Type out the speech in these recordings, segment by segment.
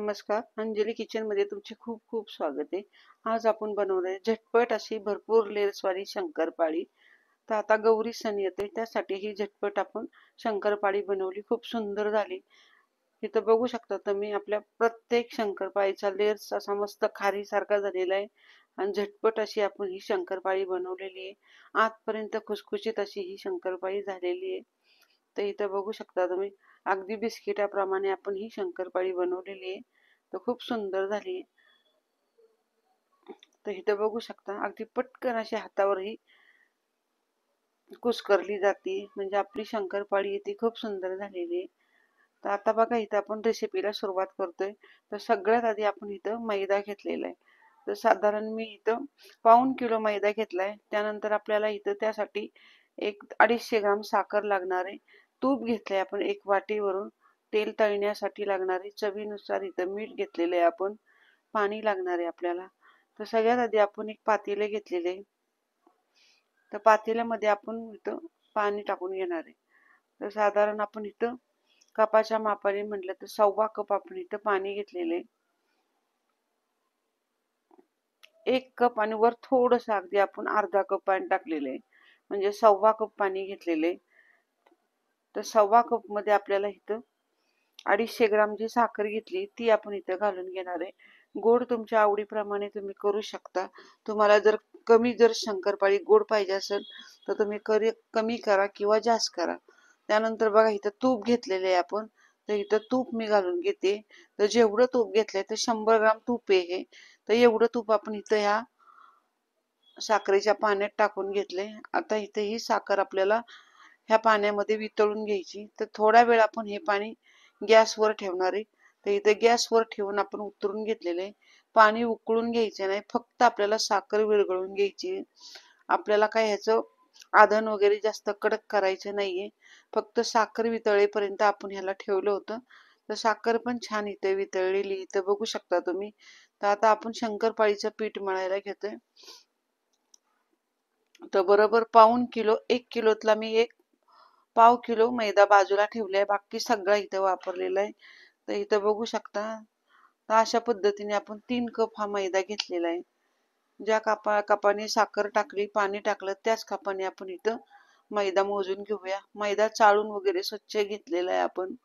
नमस्कार. अंजली किचन मध्ये तुमचे खूप खूप स्वागत आहे. आज आपण बनवणार आहे झटपट अशी भरपूर लेयर्सवाली शंकरपाळी. तर आता गौरी सण येते, त्यासाठी ही झटपट आपण शंकरपाळी बनवली, खूप सुंदर झाली. इथं बघू शकता तुम्ही आपल्या प्रत्येक शंकरपाळीचा लेयर्स असा मस्त खारी सारखा झालेला आहे आणि झटपट अशी आपण ही शंकरपाळी बनवलेली आहे. आजपर्यंत खुसखुशीत अशी ही शंकरपाळी झालेली आहे. तर इथं बघू शकता तुम्ही अगदी बिस्किटाप्रमाणे आपण ही शंकरपाळी बनवलेली आहे. तर खूप सुंदर झाली. तर इथं बघू शकता अगदी पटकन अशी हातावर ही कुस्करली जाते, म्हणजे आपली शंकरपाळी आहे ती खूप सुंदर झालेली आहे. तर आता बघा इथं आपण रेसिपीला सुरुवात करतोय. तर सगळ्यात आधी आपण इथं मैदा घेतलेला आहे. तर साधारण मी इथं पाऊण किलो मैदा घेतलाय. त्यानंतर आपल्याला इथं त्यासाठी 1-250 ग्राम साखर लागणार आहे. तूप घेतलंय आपण 1 वाटीवरून. तेल तळण्यासाठी लागणारे चवीनुसार इथं मीठ घेतलेलं आहे आपण. पाणी लागणार आहे आपल्याला. तर सगळ्यात आधी आपण एक पातेले घेतलेले आहे. तर पातेल्यामध्ये आपण इथं पाणी टाकून घेणार आहे. तर साधारण आपण इथं कपाच्या मापाने म्हटलं तर 1.25 कप आपण इथं पाणी घेतलेले. 1 कप आणि वर थोडंसं अगदी आपण अर्धा कप पाणी टाकलेले आहे, म्हणजे 1.25 कप पाणी घेतलेले. तर 1.25 कप मध्ये आपल्याला इथं 250 ग्राम जी साखर घेतली ती आपण इथं घालून घेणार आहे. गोड तुमच्या आवडीप्रमाणे तुम्ही करू शकता. तुम्हाला जर जर शंकरपाळी गोड पाहिजे असेल तर तुम्ही कमी करा किंवा जास्त करा. त्यानंतर बघा इथं तूप घेतलेले आहे आपण. तर इथं तूप मी घालून घेते. तर जेवढं तूप घेतलंय तर 100 ग्राम तूप आहे हे. तर एवढं तूप आपण इथं ह्या साखरेच्या पाण्यात टाकून घेतले. आता इथे ही साखर आपल्याला ह्या पाण्यामध्ये वितळून घ्यायची. तर थोडा वेळ आपण हे पाणी गॅसवर ठेवणार आहे. तर इथे गॅसवर ठेवून आपण उतरून घेतलेले. पाणी उकळून घ्यायचे नाही, फक्त आपल्याला साखर विरघळून घ्यायची. आपल्याला काय ह्याचं आधण वगैरे जास्त कडक करायचं नाहीये. फक्त साखर वितळेपर्यंत आपण ह्याला ठेवलं होतं. तर साखर पण छान इथे वितळलेली इथं बघू शकता तुम्ही. तर आता आपण शंकरपाळीचं पीठ मळायला घेतोय. तर बरोबर पाऊण किलो, 1 किलोतला मी 1/2 किलो मैदा बाजूला ठेवलाय, बाकी सगळा इथं वापरलेला आहे. तर इथं बघू शकता. तर अशा पद्धतीने आपण 3 कप हा मैदा घेतलेला आहे. ज्या कपाने साखर टाकली, पाणी टाकलं, त्याच कपाने आपण इथं मैदा मोजून घेऊया. मैदा चाळून वगैरे स्वच्छ घेतलेला आहे आपण.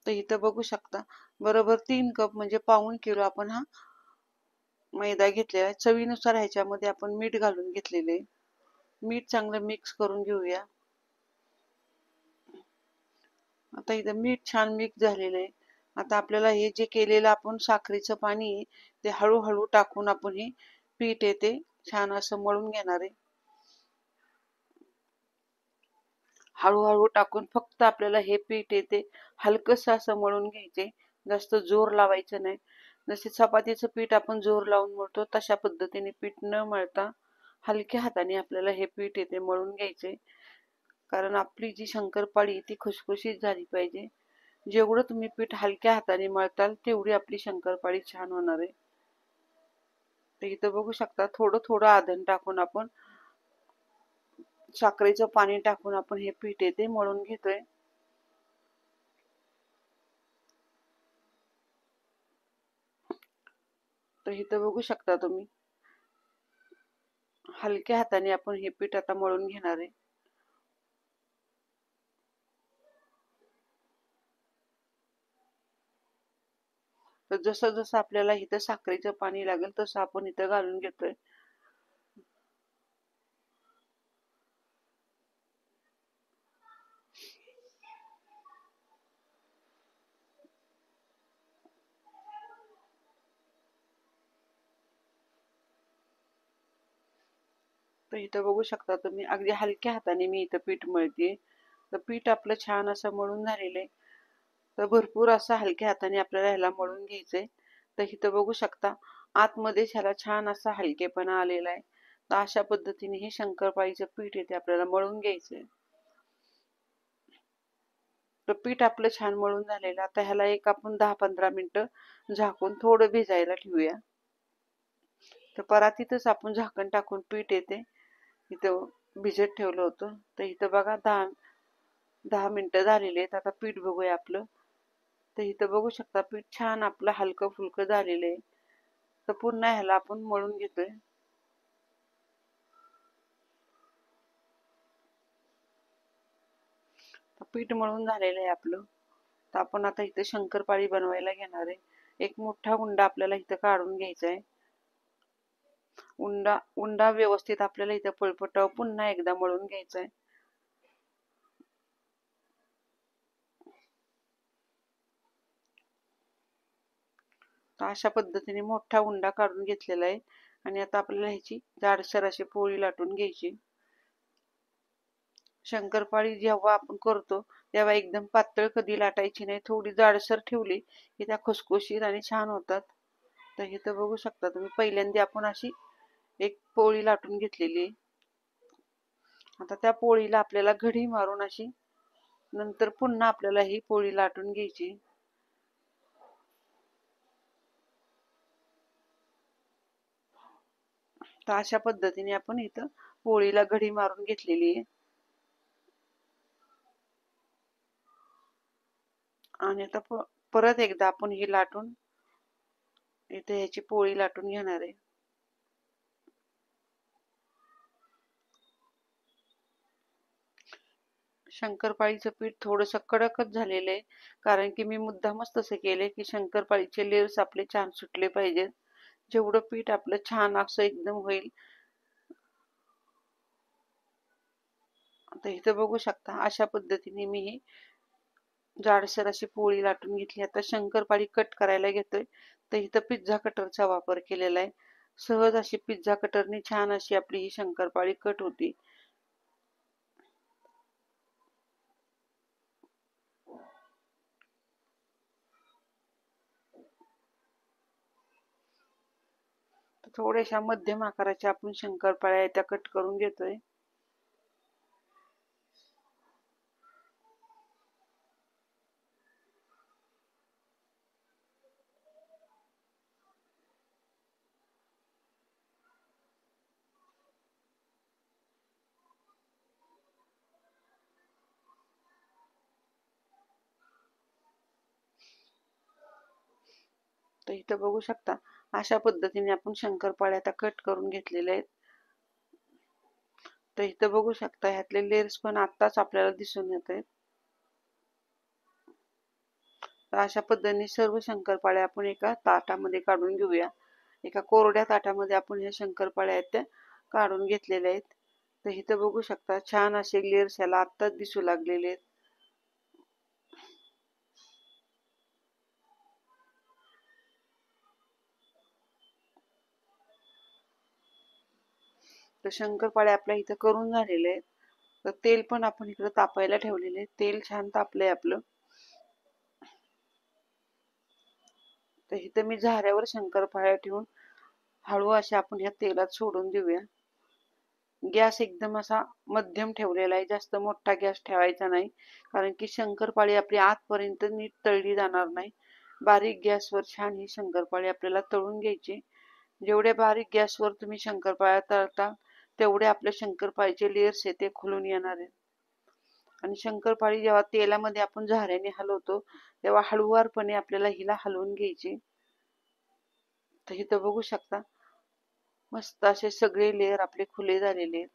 तर इथं बघू शकता बरोबर 3 कप म्हणजे पाऊण किलो आपण हा मैदा घेतलेला आहे. चवीनुसार ह्याच्यामध्ये आपण मीठ घालून घेतलेले. मीठ चांगलं मिक्स करून घेऊया. आता इथं मीठ छान मिक्स झालेलं आहे. आता आपल्याला हे जे केलेलं आपण साखरेचं पाणी आहे ते हळूहळू टाकून आपण हे पीठ येते छान असं मळून घेणार आहे. हळूहळू टाकून फक्त आपल्याला हे पीठ येते हलकंसं असं मळून घ्यायचे. जास्त जोर लावायचं नाही. जसे चपातीचं पीठ आपण जोर लावून मळतो तशा पद्धतीने पीठ न मळता हलक्या हाताने आपल्याला हे पीठ येते मळून घ्यायचे. कारण आपली जी शंकरपाळी ती खुसखुशीत झाली पाहिजे. जेवढं तुम्ही पीठ हलक्या हाताने मळताल तेवढी आपली शंकरपाळी छान होणार आहे. तर इथं बघू शकता थोडं थोडं आधण टाकून आपण साखरेचं पाणी टाकून आपण हे पीठ येते मळून घेतोय. तर इथं बघू शकता तुम्ही हलक्या हाताने आपण हे पीठ आता मळून घेणार आहे. तर जसं जसं आपल्याला इथं साखरेचं पाणी लागेल तसं आपण इथं घालून घेतोय. तर इथं बघू शकता तुम्ही अगदी हलक्या हाताने मी इथं पीठ मळते. तर पीठ आपलं छान असं मळून झालेलं आहे. तर भरपूर असं हलक्या हाताने आपल्याला ह्याला मळून घ्यायचंय. तर इथं बघू शकता आतमध्येच ह्याला छान असा हलकेपणा आलेला आहे. तर अशा पद्धतीने हे शंकरपाळीचं पीठ येते आपल्याला मळून घ्यायचंय. तर पीठ आपलं छान मळून झालेलं. आता ह्याला एक आपण 10-15 मिनिटं झाकून थोडं भिजायला ठेवूया. तर परातीतच आपण झाकण टाकून पीठ येते इथं भिजत ठेवलं होतं. तर इथं बघा 10 मिनिटं झालेली आहेत. आता पीठ बघूया आपलं. तर इथं बघू शकता पीठ छान आपलं हलकं फुलकं झालेलं आहे. तर पुन्हा ह्याला आपण मळून घेतोय. पीठ मळून झालेलं आहे आपलं. तर आपण आता इथे शंकरपाळी बनवायला घेणार आहे. एक मोठा उंडा आपल्याला इथं काढून घ्यायचा आहे. उंडा व्यवस्थित आपल्याला इथं पळपटावर पुन्हा एकदा मळून घ्यायचा आहे. तर अशा पद्धतीने मोठा उंडा काढून घेतलेला आहे. आणि आता आपल्याला ह्याची जाडसर अशी पोळी लाटून घ्यायची. शंकरपाळी जेव्हा आपण करतो तेव्हा एकदम पातळ कधी लाटायची नाही, थोडी जाडसर ठेवली की त्या खुसखुशीत आणि छान होतात. तर इथं बघू शकता तुम्ही, पहिल्यांदा आपण अशी एक पोळी लाटून घेतलेली. आता त्या पोळीला आपल्याला घडी मारून अशी नंतर पुन्हा आपल्याला ही पोळी लाटून घ्यायची. तर अशा पद्धतीने आपण इथं पोळीला घडी मारून घेतलेली आहे. आणि आता परत एकदा आपण ही लाटून इथे ह्याची पोळी लाटून घेणार आहे. शंकरपाळीचं पीठ थोडंसं कडकच झालेलं आहे, कारण की मी मुद्दामच तसे केले की शंकरपाळीचे लेयर्स आपले छान सुटले पाहिजेत. जेवढं पीठ आपलं छान असं एकदम होईल. आता इथं बघू शकता अशा पद्धतीने मी ही जाडसर अशी पोळी लाटून घेतली. आता शंकरपाळी कट करायला घेतोय. तर इथं पिझ्झा कटरचा वापर केलेला आहे. सहज अशी पिझ्झा कटरने छान अशी आपली ही शंकरपाळी कट होती. थोड्याशा मध्यम आकाराच्या आपण शंकरपाळ्या त्या कट करून घेतोय. तर इथं बघू शकता अशा पद्धतीने आपण शंकरपाळ्या आता कट करून घेतलेल्या आहेत. तर इथं बघू शकता ह्यातले लेयर्स पण आत्ताच आपल्याला दिसून येत आहेत. तर अशा पद्धतीने सर्व शंकरपाळ्या आपण एका ताटामध्ये काढून घेऊया. एका कोरड्या ताटामध्ये आपण ह्या शंकरपाळ्या आहेत त्या काढून घेतलेल्या आहेत. तर इथं बघू शकता छान असे लेयर्स याला आत्ताच दिसू लागलेले आहेत. तर शंकरपाळ्या आपल्या इथं करून झालेले आहेत. तर तेल पण आपण इकडे तापायला ठेवलेले. तेल छान तापलंय आपलं. तर इथं मी झाऱ्यावर शंकरपाळ्या ठेवून हळू अशा आपण ह्या तेलात सोडून देऊया. गॅस एकदम असा मध्यम ठेवलेला आहे, जास्त मोठा गॅस ठेवायचा नाही, कारण की शंकरपाळी आपली आतपर्यंत नीट तळली जाणार नाही. बारीक गॅसवर छान ही शंकरपाळी आपल्याला तळून घ्यायची. जेवढे बारीक गॅसवर तुम्ही शंकरपाळ्या तळता तेवढे आपल्या शंकरपाळीचे लेयर्स आहे ते खुलून येणार आहेत. आणि शंकरपाळी जेव्हा तेलामध्ये आपण झाऱ्याने हलवतो तेव्हा हळुवारपणे आपल्याला हिला हलवून घ्यायची. तर इथं बघू शकता मस्त असे सगळे लेयर आपले खुले झालेले आहेत.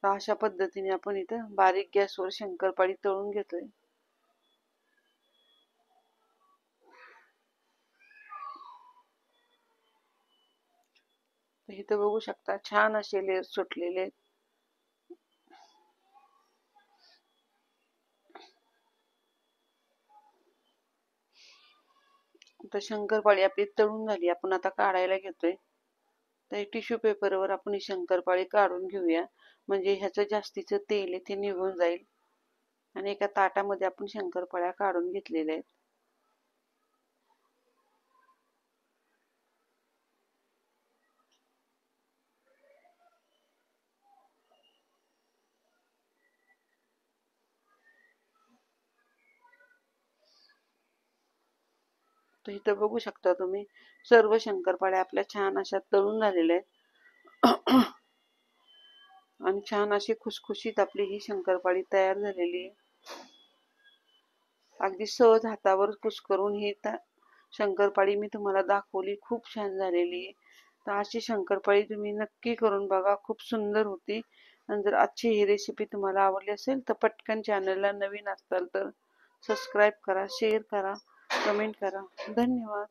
तर अशा पद्धतीने आपण इथं बारीक गॅसवर शंकरपाळी तळून घेतोय. तर इथं बघू शकता छान असे लेयर सुटलेले आहेत. तर शंकरपाळी आपली तळून झाली, आपण आता काढायला घेतोय. तर टिश्यू पेपरवर आपण ही शंकरपाळी काढून घेऊया, म्हणजे ह्याचं जास्तीचं तेल आहे ते निघून जाईल. आणि एका ताटामध्ये आपण शंकरपाळ्या काढून घेतलेल्या आहेत. तर इथं बघू शकता तुम्ही सर्व शंकरपाळ्या आपल्या छान अशा तळून झालेल्या आहेत. आणि छान अशी खुसखुशीत आपली ही शंकरपाळी तयार झालेली आहे. अगदी सहज हातावर कुस्करून ही शंकरपाळी मी तुम्हाला दाखवली. खूप छान झालेली आहे. तर अशी शंकरपाळी तुम्ही नक्की करून बघा, खूप सुंदर होती. आणि जर आजची ही रेसिपी तुम्हाला आवडली असेल तर पटकन चॅनलला नवीन असाल तर सबस्क्राईब करा, शेअर करा, कमेंट करा. धन्यवाद.